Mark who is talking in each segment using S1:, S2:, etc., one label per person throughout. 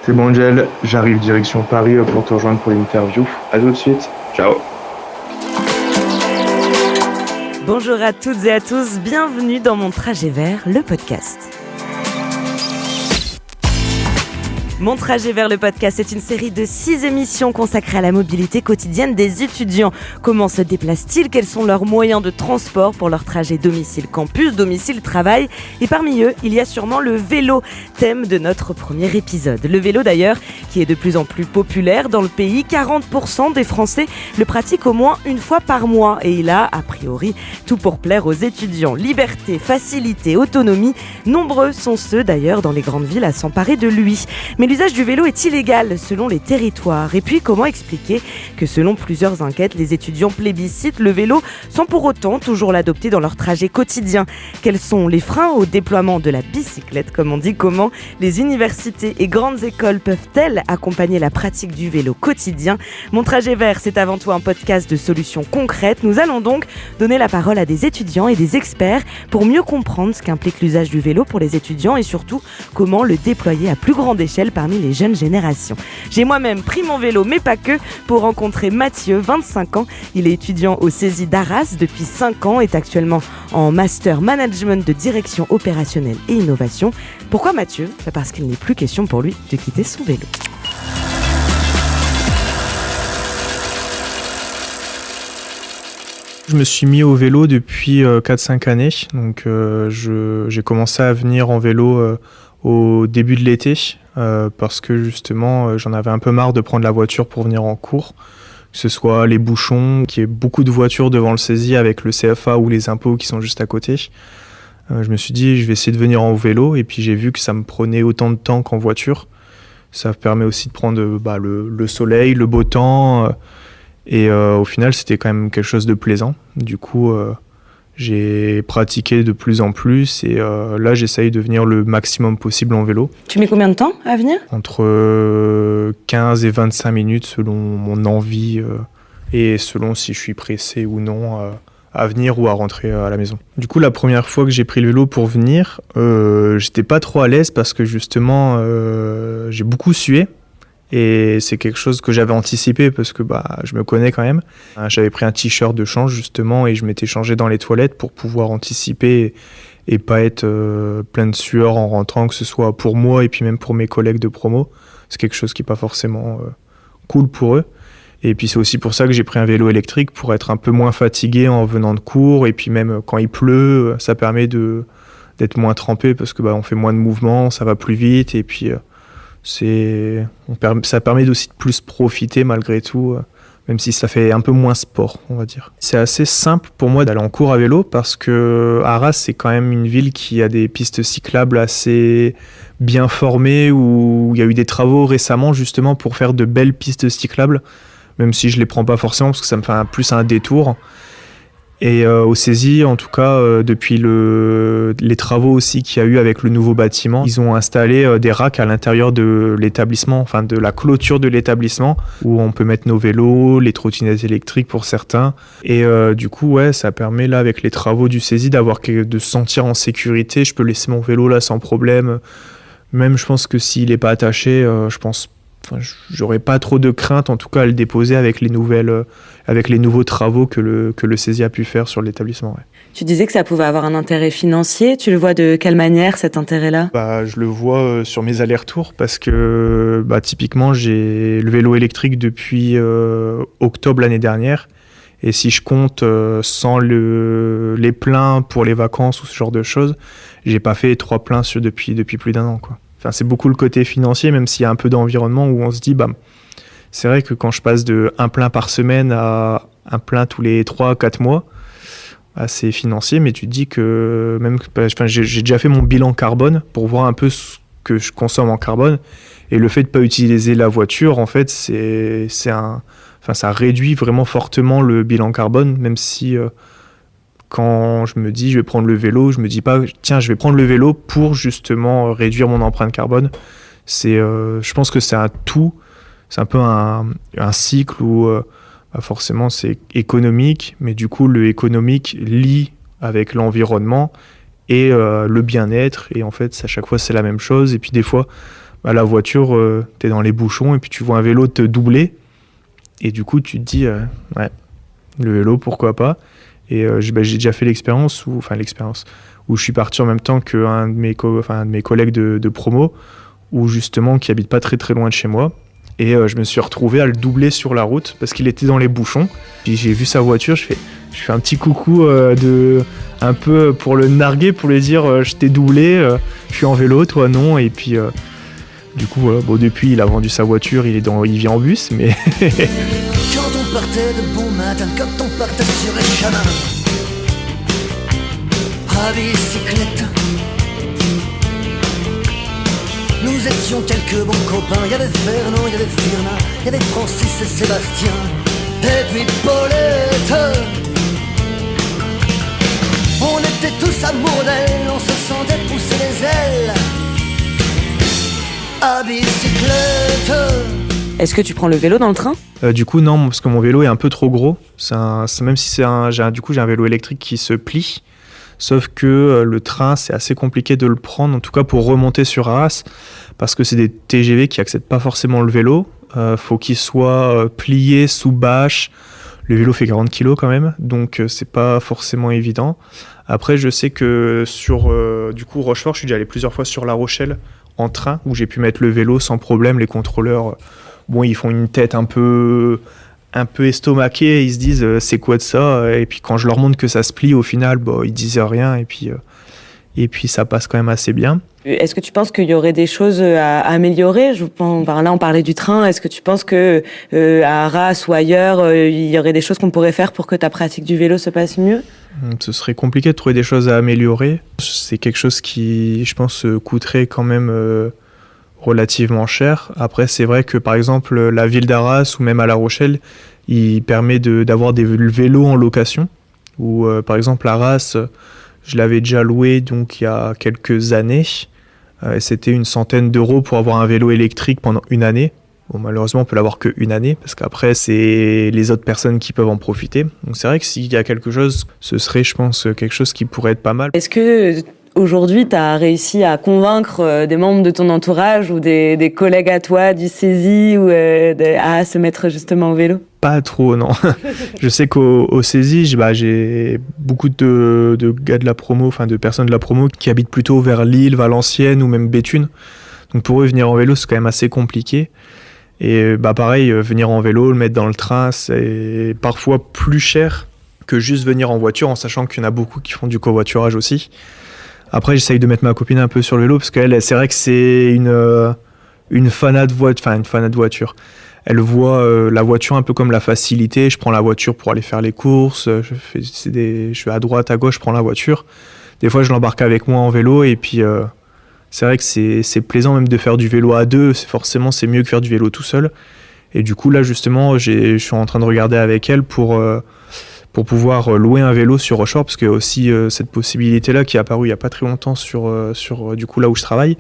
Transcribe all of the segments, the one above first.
S1: C'est bon, Angel, j'arrive direction Paris pour te rejoindre pour l'interview. À tout de suite. Ciao.
S2: Bonjour à toutes et à tous, bienvenue dans Mon Trajet Vert, le podcast. Mon Trajet Vers le podcast est une série de 6 émissions consacrées à la mobilité quotidienne des étudiants. Comment se déplacent-ils? Quels sont leurs moyens de transport pour leur trajet domicile-campus, domicile-travail? Et parmi eux, il y a sûrement le vélo, thème de notre premier épisode. Le vélo d'ailleurs, qui est de plus en plus populaire dans le pays. 40% des Français le pratiquent au moins une fois par mois. Et il a, a priori, tout pour plaire aux étudiants. Liberté, facilité, autonomie, nombreux sont ceux d'ailleurs dans les grandes villes à s'emparer de lui. Mais l'usage du vélo est illégal selon les territoires. Et puis, comment expliquer que selon plusieurs enquêtes, les étudiants plébiscitent le vélo sans pour autant toujours l'adopter dans leur trajet quotidien? Quels sont les freins au déploiement de la bicyclette, comme on dit? Comment les universités et grandes écoles peuvent-elles accompagner la pratique du vélo quotidien? Mon Trajet Vert, c'est avant tout un podcast de solutions concrètes. Nous allons donc donner la parole à des étudiants et des experts pour mieux comprendre ce qu'implique l'usage du vélo pour les étudiants et surtout comment le déployer à plus grande échelle parmi les jeunes générations. J'ai moi-même pris mon vélo, mais pas que, pour rencontrer Mathieu, 25 ans. Il est étudiant au CESI d'Arras depuis 5 ans, est actuellement en master management de direction opérationnelle et innovation. Pourquoi Mathieu? Parce qu'il n'est plus question pour lui de quitter son vélo.
S3: Je me suis mis au vélo depuis 4-5 années. Donc, j'ai commencé à venir en vélo au début de l'été parce que justement, j'en avais un peu marre de prendre la voiture pour venir en cours. Que ce soit les bouchons, qu'il y ait beaucoup de voitures devant le CESI avec le CFA ou les impôts qui sont juste à côté. Je me suis dit, je vais essayer de venir en vélo et puis j'ai vu que ça me prenait autant de temps qu'en voiture. Ça permet aussi de prendre le soleil, le beau temps. Et au final, c'était quand même quelque chose de plaisant. Du coup, j'ai pratiqué de plus en plus et là, j'essaye de venir le maximum possible en vélo.
S2: Tu mets combien de temps à venir?
S3: Entre 15 et 25 minutes selon mon envie et selon si je suis pressé ou non à venir ou à rentrer à la maison. Du coup, la première fois que j'ai pris le vélo pour venir, j'étais pas trop à l'aise parce que justement, j'ai beaucoup sué. Et c'est quelque chose que j'avais anticipé parce que je me connais quand même. J'avais pris un t-shirt de change justement et je m'étais changé dans les toilettes pour pouvoir anticiper et pas être plein de sueur en rentrant, que ce soit pour moi et puis même pour mes collègues de promo. C'est quelque chose qui n'est pas forcément cool pour eux. Et puis c'est aussi pour ça que j'ai pris un vélo électrique pour être un peu moins fatigué en venant de cours. Et puis même quand il pleut, ça permet d'être moins trempé parce que on fait moins de mouvements, ça va plus vite et puis... ça permet aussi de plus profiter malgré tout, même si ça fait un peu moins sport, on va dire. C'est assez simple pour moi d'aller en cours à vélo parce que Arras, c'est quand même une ville qui a des pistes cyclables assez bien formées où il y a eu des travaux récemment justement pour faire de belles pistes cyclables, même si je les prends pas forcément parce que ça me fait plus un détour. Et au CESI, en tout cas, depuis les travaux aussi qu'il y a eu avec le nouveau bâtiment, ils ont installé des racks à l'intérieur de l'établissement, enfin de la clôture de l'établissement, où on peut mettre nos vélos, les trottinettes électriques pour certains. Et du coup, ça permet là, avec les travaux du CESI, de se sentir en sécurité. Je peux laisser mon vélo là sans problème. Même, je pense que s'il n'est pas attaché, j'aurais pas trop de crainte en tout cas à le déposer avec les nouveaux travaux que le CESI a pu faire sur l'établissement. Ouais.
S2: Tu disais que ça pouvait avoir un intérêt financier. Tu le vois de quelle manière cet intérêt-là?
S3: Je le vois sur mes allers-retours parce que typiquement j'ai le vélo électrique depuis octobre l'année dernière et si je compte sans les pleins pour les vacances ou ce genre de choses, j'ai pas fait 3 pleins depuis plus d'1 an quoi. Enfin, c'est beaucoup le côté financier, même s'il y a un peu d'environnement où on se dit, c'est vrai que quand je passe de 1 plein par semaine à 1 plein tous les 3-4 mois, c'est financier, mais tu te dis que même, j'ai déjà fait mon bilan carbone pour voir un peu ce que je consomme en carbone, et le fait de ne pas utiliser la voiture, en fait, ça réduit vraiment fortement le bilan carbone, même si... Quand je me dis je vais prendre le vélo, je me dis pas tiens je vais prendre le vélo pour justement réduire mon empreinte carbone. Je pense que c'est un tout, c'est un peu un cycle où forcément c'est économique, mais du coup le économique lie avec l'environnement et le bien-être et en fait à chaque fois c'est la même chose et puis des fois la voiture, t'es dans les bouchons et puis tu vois un vélo te doubler. Et du coup, tu te dis, ouais, le vélo, pourquoi pas. Et j'ai déjà fait l'expérience où je suis parti en même temps qu'un de mes collègues de promo, où justement, qui habite pas très très loin de chez moi. Et je me suis retrouvé à le doubler sur la route parce qu'il était dans les bouchons. Puis j'ai vu sa voiture, je fais un petit coucou un peu pour le narguer, pour lui dire je t'ai doublé, je suis en vélo, toi non. Et puis du coup, depuis il a vendu sa voiture, il vit en bus, mais
S4: Quand on partait de bon matin, quand on partait sur les chemins, à bicyclette, nous étions quelques bons copains. Il y avait Fernand, il y avait Firna, il y avait Francis et Sébastien, et puis Paulette. On était tous amoureux d'elle, on se sentait pousser les ailes à bicyclette.
S2: Est-ce que tu prends le vélo dans le train ?
S3: du coup non, parce que mon vélo est un peu trop gros. Même si j'ai un vélo électrique qui se plie. Sauf que le train, c'est assez compliqué de le prendre, en tout cas pour remonter sur Arras, parce que c'est des TGV qui n'acceptent pas forcément le vélo. Faut qu'il soit plié sous bâche. Le vélo fait 40 kg quand même, donc c'est pas forcément évident. Après, je sais que sur Rochefort, je suis déjà allé plusieurs fois sur La Rochelle en train, où j'ai pu mettre le vélo sans problème. Les contrôleurs, ils font une tête un peu estomaquée, ils se disent c'est quoi de ça, et puis quand je leur montre que ça se plie au final, ils disent rien, et puis ça passe quand même assez bien.
S2: Est-ce que tu penses qu'il y aurait des choses à améliorer ? Là, on parlait du train. Est-ce que tu penses que à Arras ou ailleurs, il y aurait des choses qu'on pourrait faire pour que ta pratique du vélo se passe mieux ?
S3: Ce serait compliqué de trouver des choses à améliorer. C'est quelque chose qui, je pense, coûterait quand même relativement cher. Après, c'est vrai que par exemple, la ville d'Arras ou même à La Rochelle, il permet d'avoir des vélos en location. Ou par exemple, Arras, je l'avais déjà loué donc il y a quelques années. C'était 100 € pour avoir un vélo électrique pendant une année. Bon, malheureusement, on peut l'avoir qu'une année, parce qu'après, c'est les autres personnes qui peuvent en profiter. Donc c'est vrai que s'il y a quelque chose, ce serait, je pense, quelque chose qui pourrait être pas mal.
S2: Est-ce que aujourd'hui, tu as réussi à convaincre des membres de ton entourage ou des collègues à toi du CESI à se mettre justement au vélo ?
S3: Pas trop, non. Je sais qu'au CESI, j'ai beaucoup de gars de la promo, de personnes de la promo qui habitent plutôt vers Lille, Valenciennes ou même Béthune. Donc pour eux, venir en vélo, c'est quand même assez compliqué. Et pareil, venir en vélo, le mettre dans le train, c'est parfois plus cher que juste venir en voiture, en sachant qu'il y en a beaucoup qui font du covoiturage aussi. Après, j'essaye de mettre ma copine un peu sur le vélo, parce qu'elle, c'est vrai que c'est une fanat de voiture. Elle voit la voiture un peu comme la facilité. Je prends la voiture pour aller faire les courses, je vais à droite, à gauche, je prends la voiture. Des fois, je l'embarque avec moi en vélo, et puis c'est vrai que c'est plaisant même de faire du vélo à deux. C'est mieux que faire du vélo tout seul. Et du coup, là, justement, je suis en train de regarder avec elle pour pouvoir louer un vélo sur Rochefort, parce qu'il y a aussi cette possibilité-là qui est apparue il n'y a pas très longtemps sur du coup, là où je travaille.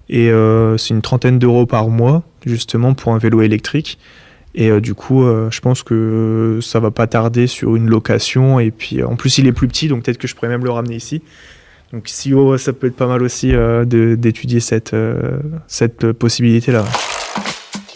S3: Et c'est 30 € par mois, justement, pour un vélo électrique. Et du coup, je pense que ça va pas tarder sur une location. Et puis, en plus, il est plus petit, donc peut-être que je pourrais même le ramener ici. Donc si ça peut être pas mal aussi d'étudier cette possibilité-là.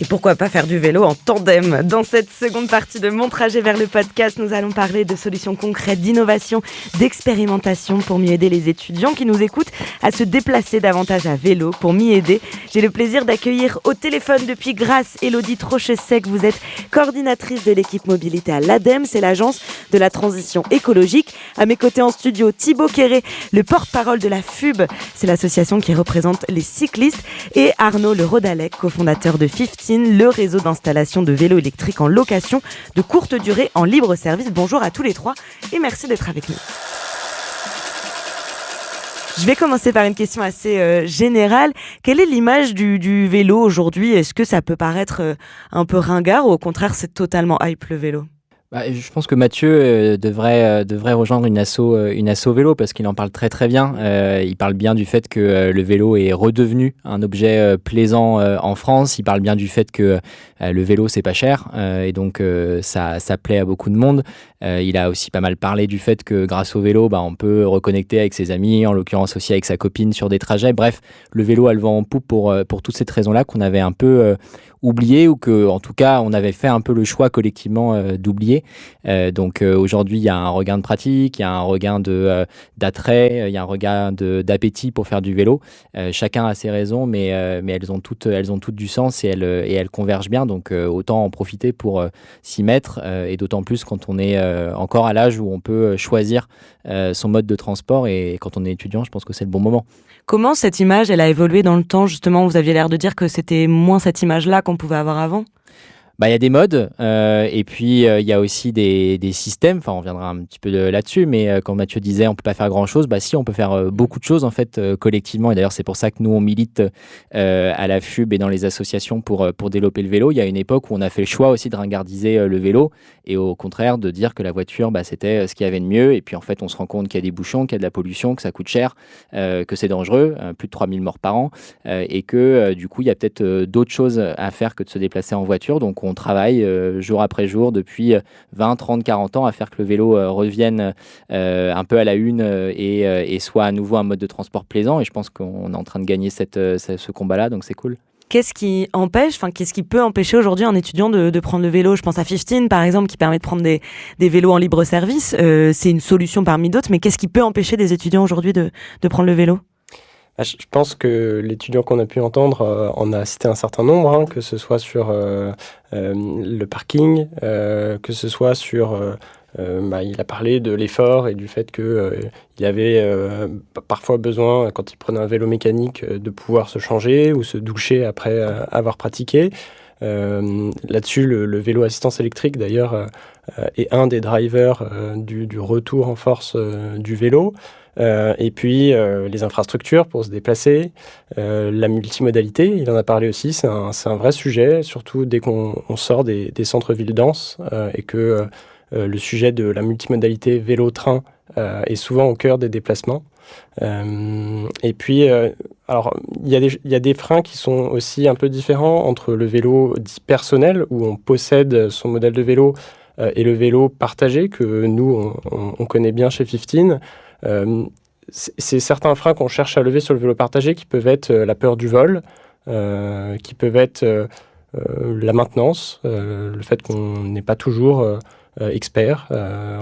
S2: Et pourquoi pas faire du vélo en tandem ? Dans cette seconde partie de Mon trajet vers le podcast, nous allons parler de solutions concrètes, d'innovation, d'expérimentation pour mieux aider les étudiants qui nous écoutent à se déplacer davantage à vélo. Pour m'y aider, j'ai le plaisir d'accueillir au téléphone depuis Grasse Élodie Trochesec. Vous êtes coordinatrice de l'équipe mobilité à l'ADEME, c'est l'agence de la transition écologique. À mes côtés en studio, Thibaut Quéré, le porte-parole de la FUB, c'est l'association qui représente les cyclistes, et Arnaud Le Rodalec, cofondateur de 15, le réseau d'installation de vélos électriques en location de courte durée en libre service. Bonjour à tous les trois et merci d'être avec nous. Je vais commencer par une question assez générale. Quelle est l'image du vélo aujourd'hui ? Est-ce que ça peut paraître un peu ringard ou au contraire c'est totalement hype le vélo ?
S5: Je pense que Mathieu devrait rejoindre une asso vélo, parce qu'il en parle très très bien. Il parle bien du fait que le vélo est redevenu un objet plaisant en France. Il parle bien du fait que le vélo c'est pas cher et donc ça plaît à beaucoup de monde. Il a aussi pas mal parlé du fait que grâce au vélo, on peut reconnecter avec ses amis, en l'occurrence aussi avec sa copine sur des trajets. Bref, le vélo a le vent en poupe pour toutes ces raisons-là qu'on avait un peu oublié, ou que, en tout cas, on avait fait un peu le choix collectivement d'oublier. Donc aujourd'hui, il y a un regain de pratique, il y a un regain d'attrait, il y a un regain d'appétit pour faire du vélo. Chacun a ses raisons, mais elles ont toutes du sens, et elles convergent bien. Donc autant en profiter pour s'y mettre, et d'autant plus quand on est encore à l'âge où on peut choisir son mode de transport, et quand on est étudiant, je pense que c'est le bon moment.
S2: Comment cette image, elle a évolué dans le temps, justement? Vous aviez l'air de dire que c'était moins cette image-là qu'on pouvait avoir avant.
S5: Il y a des modes, et puis il y a aussi des systèmes. Enfin, on reviendra un petit peu là-dessus, mais quand Mathieu disait on peut pas faire grand-chose, si, on peut faire beaucoup de choses en fait collectivement. Et d'ailleurs, c'est pour ça que nous on milite à la FUB et dans les associations pour développer le vélo. Il y a une époque où on a fait le choix aussi de ringardiser le vélo, et au contraire de dire que la voiture c'était ce qu'il y avait de mieux. Et puis en fait, on se rend compte qu'il y a des bouchons, qu'il y a de la pollution, que ça coûte cher, que c'est dangereux, plus de 3000 morts par an, et que du coup il y a peut-être d'autres choses à faire que de se déplacer en voiture. Donc on travaille jour après jour depuis 20, 30, 40 ans à faire que le vélo revienne un peu à la une, et soit à nouveau un mode de transport plaisant. Et je pense qu'on est en train de gagner ce combat-là, donc c'est cool.
S2: Qu'est-ce qui peut empêcher aujourd'hui un étudiant de prendre le vélo? Je pense à 15 par exemple, qui permet de prendre des vélos en libre service. C'est une solution parmi d'autres, mais qu'est-ce qui peut empêcher des étudiants aujourd'hui de prendre le vélo?
S6: Je pense que l'étudiant qu'on a pu entendre en a cité un certain nombre, que ce soit sur le parking, que ce soit sur... il a parlé de l'effort et du fait qu'il avait parfois besoin, quand il prenait un vélo mécanique, de pouvoir se changer ou se doucher après avoir pratiqué. Là-dessus, le vélo assistance électrique, d'ailleurs, est un des drivers du retour en force du vélo. Et puis les infrastructures pour se déplacer, la multimodalité, il en a parlé aussi, c'est un vrai sujet, surtout dès qu'on sort des centres-villes denses, et que le sujet de la multimodalité vélo-train est souvent au cœur des déplacements. Et puis, alors, il y a des freins qui sont aussi un peu différents entre le vélo dit personnel, où on possède son modèle de vélo, et le vélo partagé, que nous, on connaît bien chez 15. C'est certains freins qu'on cherche à lever sur le vélo partagé, qui peuvent être la peur du vol, qui peuvent être la maintenance, le fait qu'on n'est pas toujours expert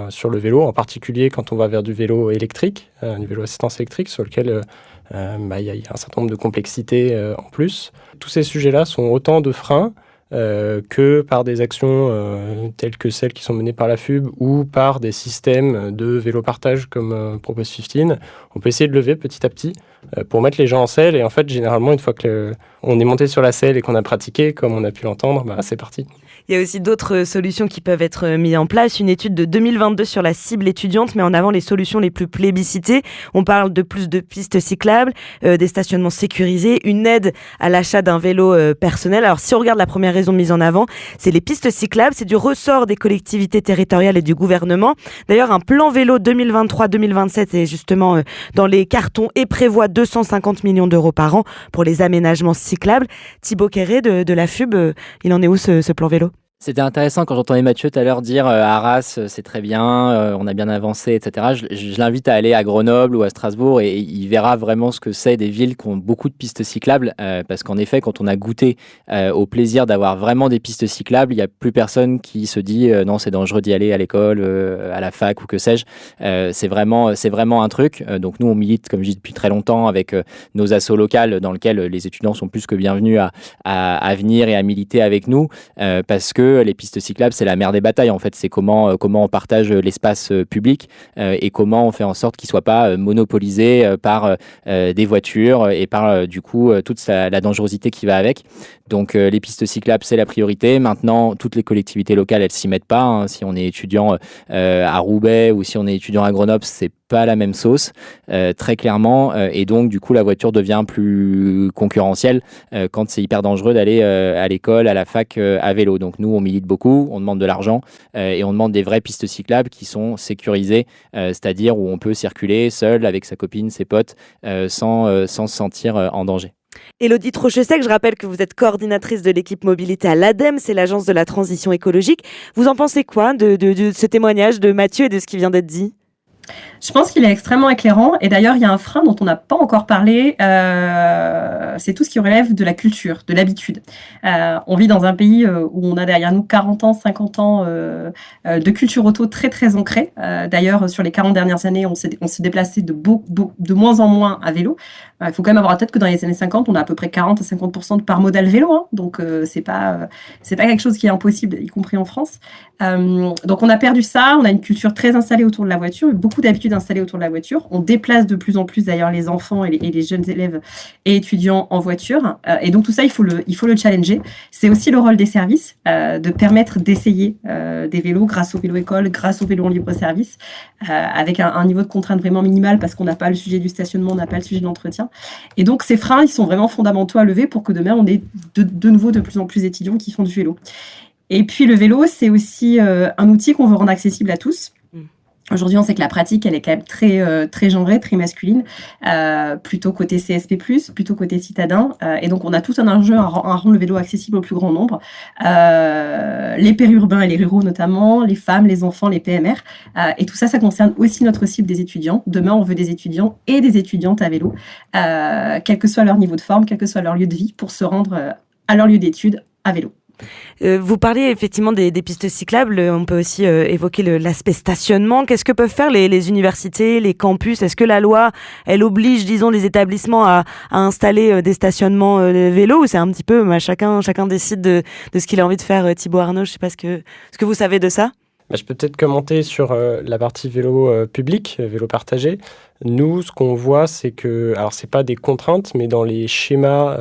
S6: sur le vélo, en particulier quand on va vers du vélo électrique, du vélo assistance électrique, sur lequel y a un certain nombre de complexités en plus. Tous ces sujets-là sont autant de freins que par des actions telles que celles qui sont menées par la FUB, ou par des systèmes de vélo partage comme propose 15, on peut essayer de lever petit à petit pour mettre les gens en selle. Et en fait, généralement, une fois qu'on est monté sur la selle et qu'on a pratiqué, comme on a pu l'entendre, c'est parti.
S2: Il y a aussi d'autres solutions qui peuvent être mises en place. Une étude de 2022 sur la cible étudiante met en avant les solutions les plus plébiscitées. On parle de plus de pistes cyclables, des stationnements sécurisés, une aide à l'achat d'un vélo personnel. Alors si on regarde la première raison mise en avant, c'est les pistes cyclables. C'est du ressort des collectivités territoriales et du gouvernement. D'ailleurs, un plan vélo 2023-2027 est justement dans les cartons et prévoit 250 millions d'euros par an pour les aménagements cyclables. Thibaut Quéré de la FUB, il en est où ce plan vélo?
S5: C'était intéressant quand j'entendais Mathieu tout à l'heure dire Arras, c'est très bien, on a bien avancé, etc. Je l'invite à aller à Grenoble ou à Strasbourg, et il verra vraiment ce que c'est des villes qui ont beaucoup de pistes cyclables, parce qu'en effet, quand on a goûté au plaisir d'avoir vraiment des pistes cyclables, il n'y a plus personne qui se dit non, c'est dangereux d'y aller à l'école, à la fac ou que sais-je. C'est vraiment un truc. Donc nous, on milite, comme je dis, depuis très longtemps avec nos assos locales, dans lesquelles les étudiants sont plus que bienvenus à venir et à militer avec nous, parce que les pistes cyclables, c'est la mère des batailles en fait. C'est comment on partage l'espace public, et comment on fait en sorte qu'il ne soit pas monopolisé par des voitures, et par du coup toute la dangerosité qui va avec. Donc les pistes cyclables, c'est la priorité. Maintenant, toutes les collectivités locales, elles s'y mettent pas. Si on est étudiant à Roubaix ou si on est étudiant à Grenoble, c'est pas la même sauce, très clairement, et donc du coup la voiture devient plus concurrentielle quand c'est hyper dangereux d'aller à l'école, à la fac à vélo. Donc nous on milite beaucoup, on demande de l'argent, et on demande des vraies pistes cyclables qui sont sécurisées, c'est-à-dire où on peut circuler seul avec sa copine, ses potes, sans se sentir en danger.
S2: Élodie Trochesec, je rappelle que vous êtes coordinatrice de l'équipe mobilité à l'ADEME, c'est l'agence de la transition écologique. Vous en pensez quoi de ce témoignage de Mathieu et de ce qui vient d'être dit ?
S7: Je pense qu'il est extrêmement éclairant. Et d'ailleurs, il y a un frein dont on n'a pas encore parlé. C'est tout ce qui relève de la culture, de l'habitude. On vit dans un pays où on a derrière nous 40 ans, 50 ans de culture auto très, très ancrée. D'ailleurs, sur les 40 dernières années, on s'est déplacé de moins en moins à vélo. Il faut quand même avoir en tête que dans les années 50, on a à peu près 40 à 50% de part modale vélo. Hein. Donc, c'est pas quelque chose qui est impossible, y compris en France. Donc, on a perdu ça. On a une culture très installée autour de la voiture, beaucoup d'habitudes installées autour de la voiture. On déplace de plus en plus d'ailleurs les enfants et les jeunes élèves et étudiants en voiture. Et donc tout ça, il faut le challenger. C'est aussi le rôle des services de permettre d'essayer des vélos grâce au vélo école, grâce au vélo en libre service, avec un niveau de contrainte vraiment minimal parce qu'on n'a pas le sujet du stationnement, on n'a pas le sujet de l'entretien. Et donc ces freins, ils sont vraiment fondamentaux à lever pour que demain, on ait de nouveau de plus en plus d'étudiants qui font du vélo. Et puis le vélo, c'est aussi un outil qu'on veut rendre accessible à tous. Aujourd'hui, on sait que la pratique, elle est quand même très genrée, très masculine, plutôt côté CSP+, plutôt côté citadin. Et donc, on a tout un enjeu à rendre le vélo accessible au plus grand nombre. Les périurbains et les ruraux notamment, les femmes, les enfants, les PMR. Et tout ça, ça concerne aussi notre cible des étudiants. Demain, on veut des étudiants et des étudiantes à vélo, quel que soit leur niveau de forme, quel que soit leur lieu de vie, pour se rendre à leur lieu d'études à vélo.
S2: Vous parliez effectivement des pistes cyclables, on peut aussi évoquer l'aspect stationnement. Qu'est-ce que peuvent faire les universités, les campus ? Est-ce que la loi, elle oblige, disons, les établissements à installer des stationnements vélos, ou c'est un petit peu chacun décide de ce qu'il a envie de faire? Thibaut Arnaud, je ne sais pas ce que vous savez de ça.
S6: Je peux peut-être commenter sur la partie vélo public, vélo partagé. Nous, ce qu'on voit, c'est que, alors c'est pas des contraintes, mais dans les schémas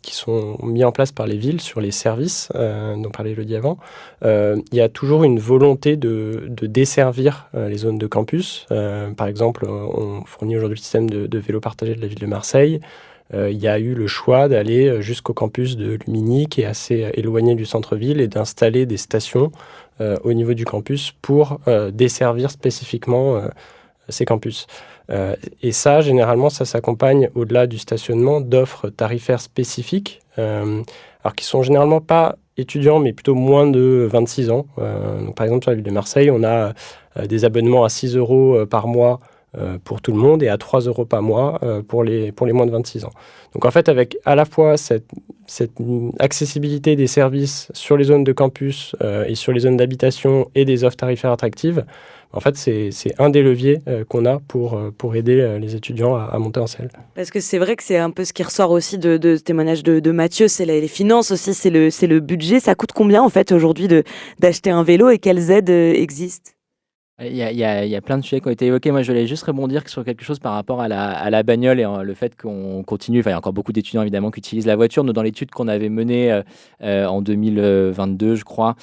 S6: qui sont mis en place par les villes sur les services, dont parlait Élodie avant, il y a toujours une volonté de desservir les zones de campus. Par exemple, on fournit aujourd'hui le système de vélo partagé de la ville de Marseille. Il y a eu le choix d'aller jusqu'au campus de Lumini, qui est assez éloigné du centre-ville, et d'installer des stations au niveau du campus pour desservir spécifiquement ces campus. Et ça, généralement, ça s'accompagne, au-delà du stationnement, d'offres tarifaires spécifiques, alors qui sont généralement pas étudiants, mais plutôt moins de 26 ans. Donc, par exemple, sur la ville de Marseille, on a des abonnements à 6 € par mois pour tout le monde et à 3 € par mois pour les moins de 26 ans. Donc en fait, avec à la fois cette accessibilité des services sur les zones de campus et sur les zones d'habitation et des offres tarifaires attractives, en fait, c'est un des leviers qu'on a pour aider les étudiants à monter en selle.
S2: Parce que c'est vrai que c'est un peu ce qui ressort aussi de ce témoignage de Mathieu, c'est les finances aussi, c'est le budget. Ça coûte combien en fait aujourd'hui d'acheter un vélo et quelles aides existent ?
S5: Il y a plein de sujets qui ont été évoqués. Moi, je voulais juste rebondir sur quelque chose par rapport à la bagnole et le fait qu'on continue. Enfin, il y a encore beaucoup d'étudiants, évidemment, qui utilisent la voiture. Nous, dans l'étude qu'on avait menée en 2022, je crois,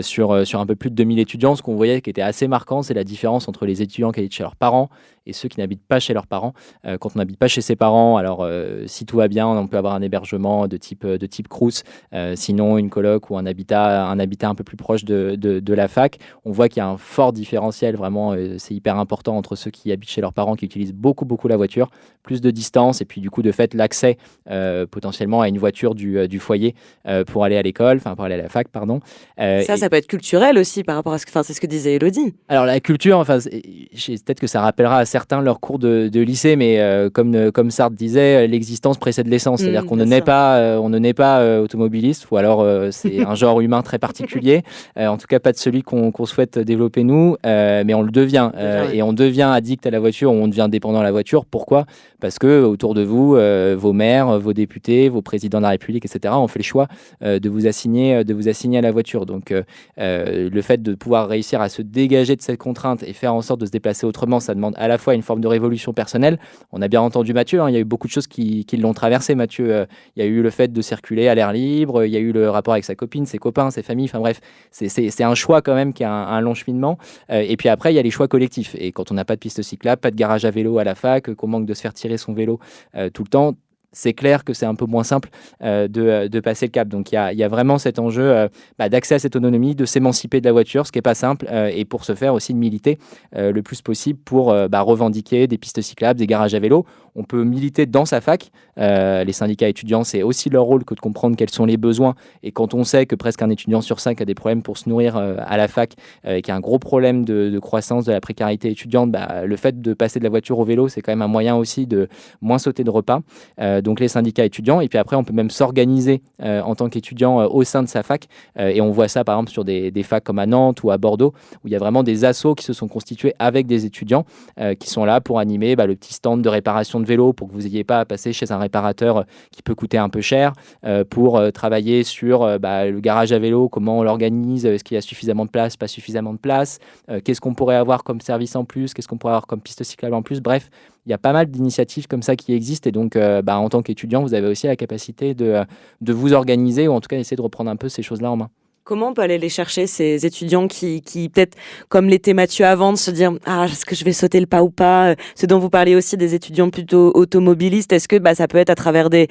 S5: sur un peu plus de 2000 étudiants, ce qu'on voyait qui était assez marquant, c'est la différence entre les étudiants qui habitent chez leurs parents et ceux qui n'habitent pas chez leurs parents. Quand on n'habite pas chez ses parents, alors si tout va bien, on peut avoir un hébergement de type Crous, sinon une coloc ou un habitat un peu plus proche de la fac. On voit qu'il y a un fort différentiel, vraiment, c'est hyper important entre ceux qui habitent chez leurs parents, qui utilisent beaucoup la voiture, plus de distance, et puis du coup, de fait, l'accès potentiellement à une voiture du foyer pour aller à l'école, enfin pour aller à la fac, pardon.
S2: Ça peut être culturel aussi par rapport à c'est ce que disait Élodie.
S5: Alors la culture, peut-être que ça rappellera à certains leur cours de lycée, mais comme Sartre disait, l'existence précède l'essence, c'est-à-dire qu'on ne naît pas automobiliste, ou alors c'est un genre humain très particulier, en tout cas pas de celui qu'on souhaite développer nous, mais on le devient, et on devient addict à la voiture, on devient dépendant à la voiture. Pourquoi ? Parce que autour de vous, vos maires, vos députés, vos présidents de la République, etc., ont fait le choix de vous assigner à la voiture. Donc le fait de pouvoir réussir à se dégager de cette contrainte et faire en sorte de se déplacer autrement, ça demande à la fois une forme de révolution personnelle. On a bien entendu Mathieu, il y a eu beaucoup de choses qui l'ont traversé, Mathieu. Il y a eu le fait de circuler à l'air libre, il y a eu le rapport avec sa copine, ses copains, ses familles, enfin bref, c'est un choix quand même qui a un long cheminement. Et puis après, il y a les choix collectifs. Et quand on n'a pas de piste cyclable, pas de garage à vélo à la fac, qu'on manque de se faire tirer son vélo tout le temps, c'est clair que c'est un peu moins simple de passer le cap. Donc il y a vraiment cet enjeu d'accès à cette autonomie, de s'émanciper de la voiture, ce qui n'est pas simple, et pour ce faire aussi de militer le plus possible pour revendiquer des pistes cyclables, des garages à vélo. on peut militer dans sa fac. Les syndicats étudiants, c'est aussi leur rôle que de comprendre quels sont les besoins. Et quand on sait que presque un étudiant sur 5 a des problèmes pour se nourrir à la fac, et qu'il y a un gros problème de croissance de la précarité étudiante, le fait de passer de la voiture au vélo, c'est quand même un moyen aussi de moins sauter de repas. Donc les syndicats étudiants, et puis après on peut même s'organiser en tant qu'étudiant au sein de sa fac, et on voit ça par exemple sur des facs comme à Nantes ou à Bordeaux, où il y a vraiment des assos qui se sont constitués avec des étudiants qui sont là pour animer le petit stand de réparation de vélo, pour que vous n'ayez pas à passer chez un réparateur qui peut coûter un peu cher, pour travailler sur le garage à vélo, comment on l'organise, est-ce qu'il y a suffisamment de place, pas suffisamment de place, qu'est-ce qu'on pourrait avoir comme service en plus, qu'est-ce qu'on pourrait avoir comme piste cyclable en plus, bref, il y a pas mal d'initiatives comme ça qui existent, et donc en tant qu'étudiant, vous avez aussi la capacité de vous organiser, ou en tout cas d'essayer de reprendre un peu ces choses-là en main.
S2: Comment on peut aller les chercher, ces étudiants qui peut-être, comme l'était Mathieu avant, de se dire « Ah, est-ce que je vais sauter le pas ou pas ?» Ce dont vous parliez aussi des étudiants plutôt automobilistes, est-ce que ça peut être à travers des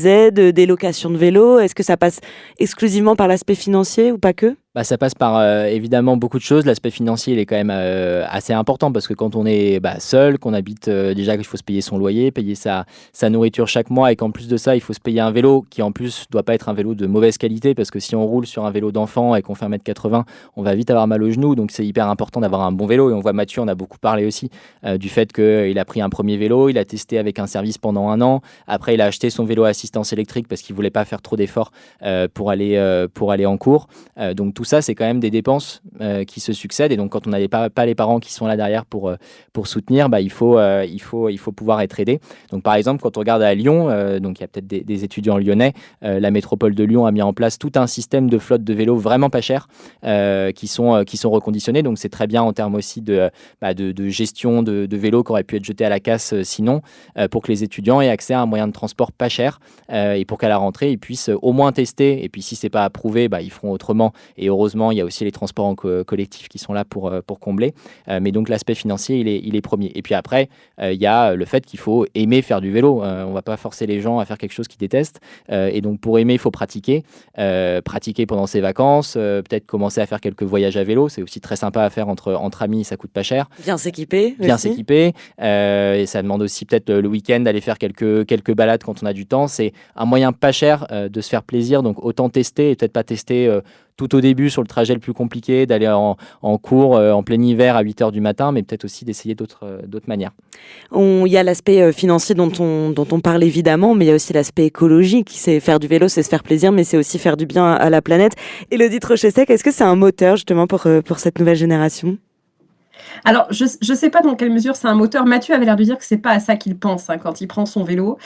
S2: aides, des locations de vélos? Est-ce que ça passe exclusivement par l'aspect financier ou pas que?
S5: Ça passe par évidemment beaucoup de choses. L'aspect financier, il est quand même assez important, parce que quand on est seul, qu'on habite déjà, qu'il faut se payer son loyer, payer sa nourriture chaque mois, et qu'en plus de ça, il faut se payer un vélo qui en plus doit pas être un vélo de mauvaise qualité, parce que si on roule sur un vélo d'enfant et qu'on fait 1m80, on va vite avoir mal aux genoux. Donc c'est hyper important d'avoir un bon vélo. Et on voit Mathieu, on a beaucoup parlé aussi du fait qu'il a pris un premier vélo, il a testé avec un service pendant 1 an. Après, il a acheté son vélo à assistance électrique parce qu'il voulait pas faire trop d'efforts pour aller en cours. Donc tout ça, c'est quand même des dépenses qui se succèdent, et donc quand on n'a pas les parents qui sont là derrière pour soutenir, il faut pouvoir être aidé. Donc par exemple, quand on regarde à Lyon, donc il y a peut-être des étudiants lyonnais, la métropole de Lyon a mis en place tout un système de flotte de vélos vraiment pas cher, qui sont reconditionnés. Donc c'est très bien en termes aussi de gestion de vélos qui auraient pu être jetés à la casse sinon, pour que les étudiants aient accès à un moyen de transport pas cher, et pour qu'à la rentrée ils puissent au moins tester, et puis si c'est pas approuvé, ils feront autrement. Et heureusement, il y a aussi les transports en collectif qui sont là pour combler. Mais donc l'aspect financier, il est premier. Et puis après, il y a le fait qu'il faut aimer faire du vélo. On ne va pas forcer les gens à faire quelque chose qu'ils détestent. Et donc pour aimer, il faut pratiquer. Pratiquer pendant ses vacances, peut-être commencer à faire quelques voyages à vélo. C'est aussi très sympa à faire entre amis, ça coûte pas cher.
S2: Bien s'équiper.
S5: Et ça demande aussi peut-être le week-end d'aller faire quelques balades quand on a du temps. C'est un moyen pas cher de se faire plaisir. Donc autant tester, et peut-être pas tester tout au début sur le trajet le plus compliqué, d'aller en cours en plein hiver à 8h du matin, mais peut-être aussi d'essayer d'autres manières.
S2: Il y a l'aspect financier dont on parle évidemment, mais il y a aussi l'aspect écologique. C'est faire du vélo, c'est se faire plaisir, mais c'est aussi faire du bien à la planète. Élodie Trochesec, est-ce que c'est un moteur justement pour cette nouvelle génération ?
S7: Alors, je ne sais pas dans quelle mesure c'est un moteur. Mathieu avait l'air de dire que c'est pas à ça qu'il pense quand il prend son vélo.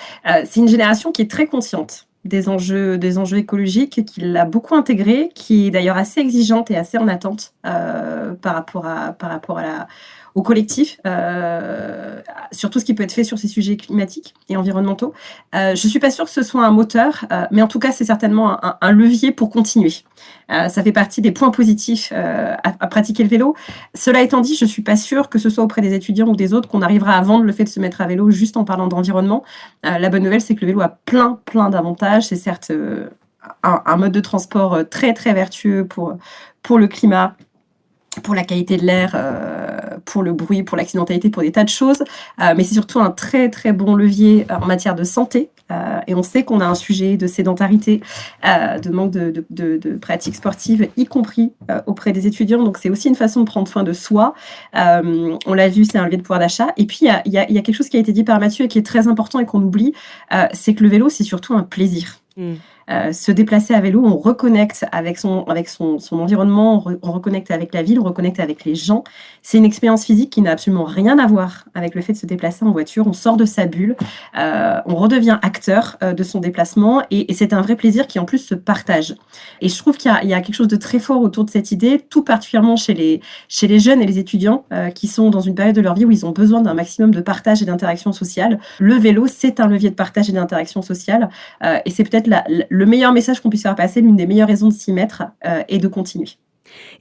S7: C'est une génération qui est très consciente des enjeux écologiques, qui l'a beaucoup intégré, qui est d'ailleurs assez exigeante et assez en attente par rapport au collectif, sur tout ce qui peut être fait sur ces sujets climatiques et environnementaux. Je ne suis pas sûre que ce soit un moteur, mais en tout cas, c'est certainement un levier pour continuer. Ça fait partie des points positifs à pratiquer le vélo. Cela étant dit, je ne suis pas sûre que ce soit auprès des étudiants ou des autres qu'on arrivera à vendre le fait de se mettre à vélo juste en parlant d'environnement. La bonne nouvelle, c'est que le vélo a plein d'avantages. C'est certes un mode de transport très, très vertueux pour le climat, pour la qualité de l'air, pour le bruit, pour l'accidentalité, pour des tas de choses. Mais c'est surtout un très, très bon levier en matière de santé. Et on sait qu'on a un sujet de sédentarité, de manque de pratiques sportives, y compris auprès des étudiants. Donc, c'est aussi une façon de prendre soin de soi. On l'a vu, c'est un levier de pouvoir d'achat. Et puis, il y a quelque chose qui a été dit par Mathieu et qui est très important et qu'on oublie, c'est que le vélo, c'est surtout un plaisir. Se déplacer à vélo, on reconnecte avec son environnement, on reconnecte avec la ville, on reconnecte avec les gens. C'est une expérience physique qui n'a absolument rien à voir avec le fait de se déplacer en voiture. On sort de sa bulle, on redevient acteur de son déplacement et c'est un vrai plaisir qui en plus se partage. Et je trouve qu'il y a quelque chose de très fort autour de cette idée, tout particulièrement chez les jeunes et les étudiants qui sont dans une période de leur vie où ils ont besoin d'un maximum de partage et d'interaction sociale. Le vélo, c'est un levier de partage et d'interaction sociale et c'est peut-être le meilleur message qu'on puisse faire passer, l'une des meilleures raisons de s'y mettre et de continuer.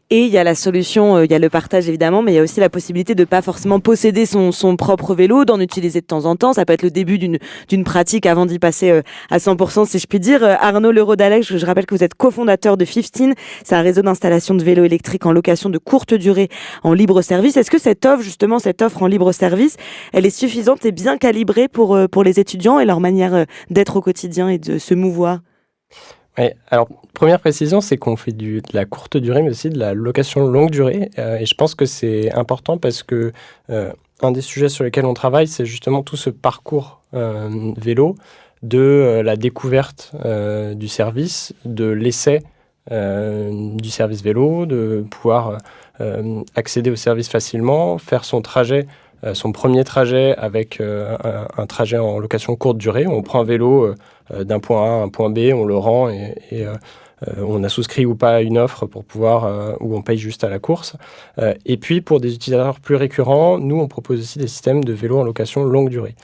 S2: Et il y a la solution, il y a le partage évidemment, mais il y a aussi la possibilité de pas forcément posséder son propre vélo, d'en utiliser de temps en temps. Ça peut être le début d'une pratique avant d'y passer à 100%, si je puis dire. Arnaud Lerodalec, je rappelle que vous êtes cofondateur de 15. C'est un réseau d'installation de vélos électriques en location de courte durée en libre service. Est-ce que cette offre en libre service, elle est suffisante et bien calibrée pour les étudiants et leur manière d'être au quotidien et de se mouvoir?
S6: Ouais, alors, première précision, c'est qu'on fait de la courte durée, mais aussi de la location longue durée. Et je pense que c'est important parce que un des sujets sur lesquels on travaille, c'est justement tout ce parcours vélo, de la découverte du service, de l'essai du service vélo, de pouvoir accéder au service facilement, faire son trajet, son premier trajet avec un trajet en location courte durée. On prend un vélo d'un point A à un point B, on le rend et on a souscrit ou pas à une offre pour pouvoir, ou on paye juste à la course. Et puis pour des utilisateurs plus récurrents, nous on propose aussi des systèmes de vélos en location longue durée.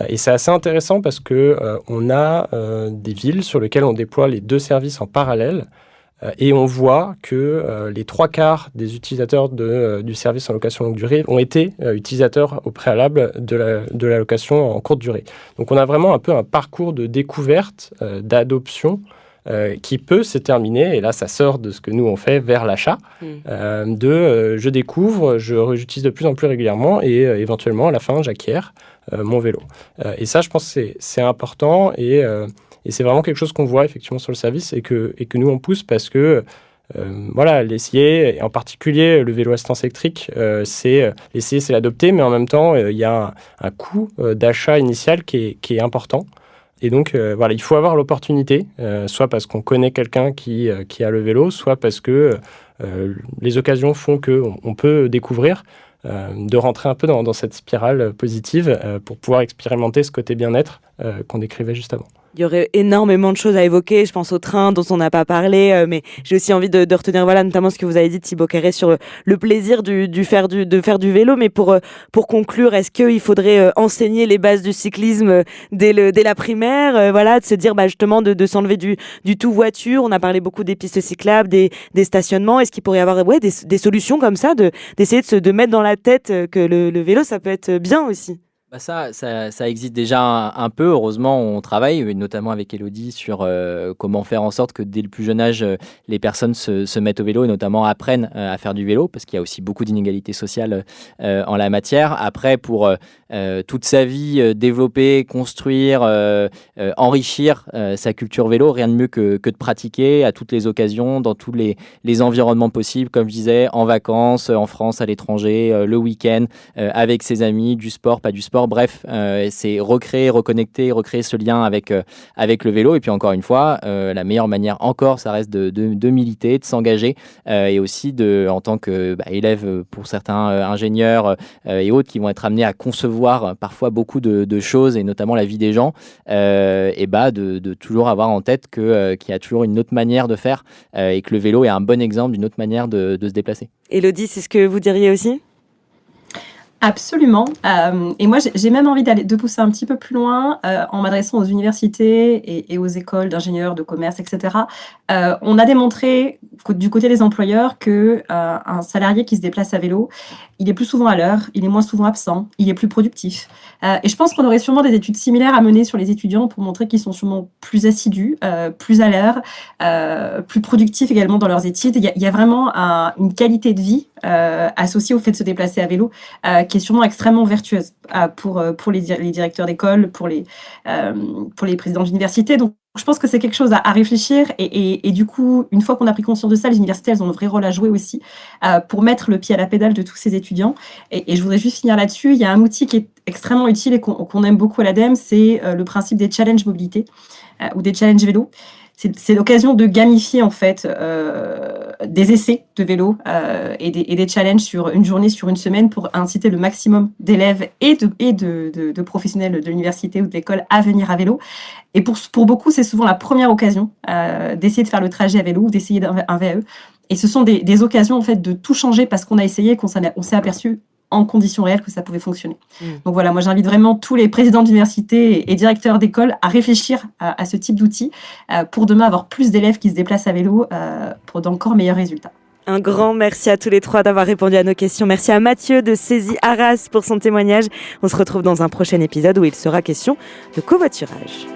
S6: Et c'est assez intéressant parce que on a des villes sur lesquelles on déploie les deux services en parallèle. Et on voit que les 3/4 des utilisateurs du service en location longue durée ont été utilisateurs au préalable de la location en courte durée. Donc on a vraiment un peu un parcours de découverte, d'adoption qui peut se terminer, et là ça sort de ce que nous on fait, vers l'achat, je découvre, j'utilise de plus en plus régulièrement et éventuellement à la fin j'acquiers mon vélo. Et ça je pense que c'est important et c'est vraiment quelque chose qu'on voit effectivement sur le service et que nous on pousse parce que l'essayer, et en particulier le vélo assistance électrique, c'est l'essayer, c'est l'adopter, mais en même temps il y a un coût d'achat initial qui est important. Et donc il faut avoir l'opportunité, soit parce qu'on connaît quelqu'un qui a le vélo, soit parce que les occasions font qu'on peut découvrir, de rentrer un peu dans cette spirale positive pour pouvoir expérimenter ce côté bien-être qu'on décrivait juste avant.
S2: Il y aurait énormément de choses à évoquer. Je pense au train dont on n'a pas parlé, mais j'ai aussi envie de retenir, notamment ce que vous avez dit, Thibaut Carré, sur le plaisir de faire du vélo. Mais pour conclure, est-ce qu'il faudrait enseigner les bases du cyclisme dès la primaire, de se dire justement de s'enlever du tout voiture. On a parlé beaucoup des pistes cyclables, des stationnements. Est-ce qu'il pourrait y avoir des solutions comme ça, d'essayer de mettre dans la tête que le vélo, ça peut être bien aussi?
S5: Ça existe déjà un peu. Heureusement, on travaille, notamment avec Elodie, sur comment faire en sorte que dès le plus jeune âge, les personnes se mettent au vélo et notamment apprennent à faire du vélo, parce qu'il y a aussi beaucoup d'inégalités sociales en la matière. Après, pour toute sa vie, développer, construire, enrichir sa culture vélo, rien de mieux que de pratiquer à toutes les occasions, dans tous les environnements possibles, comme je disais, en vacances, en France, à l'étranger, le week-end, avec ses amis, du sport, pas du sport. Bref, c'est recréer ce lien avec le vélo. Et puis encore une fois, la meilleure manière encore, ça reste de militer, de s'engager et aussi en tant qu'élève pour certains ingénieurs et autres qui vont être amenés à concevoir parfois beaucoup de choses et notamment la vie des gens, de toujours avoir en tête qu'il y a toujours une autre manière de faire et que le vélo est un bon exemple d'une autre manière de se déplacer.
S2: Elodie, c'est ce que vous diriez aussi ?
S7: Absolument. Et moi, j'ai même envie de pousser un petit peu plus loin en m'adressant aux universités et aux écoles d'ingénieurs, de commerce, etc. On a démontré du côté des employeurs que un salarié qui se déplace à vélo, il est plus souvent à l'heure, il est moins souvent absent, il est plus productif. Et je pense qu'on aurait sûrement des études similaires à mener sur les étudiants pour montrer qu'ils sont sûrement plus assidus, plus à l'heure, plus productifs également dans leurs études. Il y a vraiment une qualité de vie associée au fait de se déplacer à vélo qui est sûrement extrêmement vertueuse pour les directeurs d'école, pour les présidents d'université. Donc, je pense que c'est quelque chose à réfléchir et du coup, une fois qu'on a pris conscience de ça, les universités, elles ont un vrai rôle à jouer aussi pour mettre le pied à la pédale de tous ces étudiants. Et je voudrais juste finir là-dessus. Il y a un outil qui est extrêmement utile et qu'on aime beaucoup à l'ADEME, c'est le principe des challenges mobilité ou des challenges vélo. C'est l'occasion de gamifier en fait des essais de vélo et des challenges sur une journée, sur une semaine pour inciter le maximum d'élèves et de professionnels de l'université ou de l'école à venir à vélo. Et pour beaucoup, c'est souvent la première occasion d'essayer de faire le trajet à vélo ou d'essayer un VAE. Et ce sont des occasions en fait de tout changer parce qu'on a essayé et qu'on s'est aperçu en conditions réelles que ça pouvait fonctionner. Donc voilà, moi j'invite vraiment tous les présidents d'université et directeurs d'école à réfléchir à ce type d'outils pour demain avoir plus d'élèves qui se déplacent à vélo pour d'encore meilleurs résultats.
S2: Un grand merci à tous les trois d'avoir répondu à nos questions. Merci à Mathieu de Saisie Arras pour son témoignage. On se retrouve dans un prochain épisode où il sera question de covoiturage.